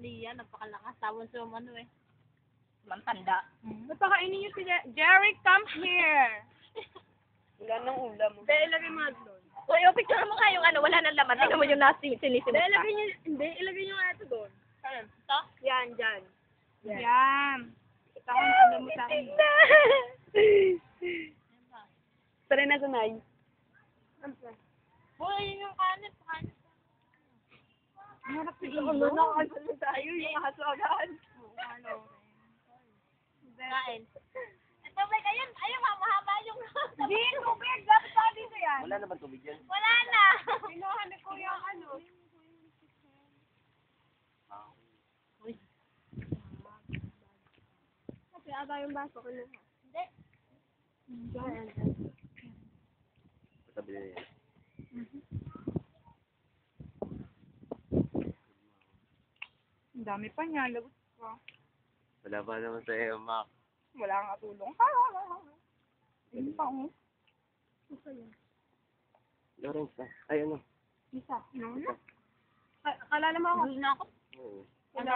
Liya, napakalakas. Tawon sa ano eh. Mantanda. Napakainin niyo si Jerry, come here! Wala nang ulam. Dahil ilagay mo doon. Uy, picture mo nga yung ano, wala nang laman. Tingnan mo yung sinisimot Dahil ka. ilagay niyo, hindi, ilagay niyo nga ito doon. Ano? Ito? Yan, dyan. Yan. Ito ang ano mo sa akin. Sanay na sanay. Boy, yun yung kanin. Kanin. Harap sa iyo. Nakakasal tayo yung aso agad. Ano? Kain. Ito, Mike, ayun, mahaba yung... Hindi, tubig. Dapat sa dito yan. Wala naman tubig yan. Wala na! Pinuhan ko yung ano. Uy. Kasi ata yung baso ko na. Hindi. Patabi na yan. Ang dami pa niya. Lagot ko. Wala pa naman sa iyo, Mac. Wala kang katulong. Hindi pa ako. Lawrence, ay ano? Isa. No? Kalala mo ako. Hindi na ako.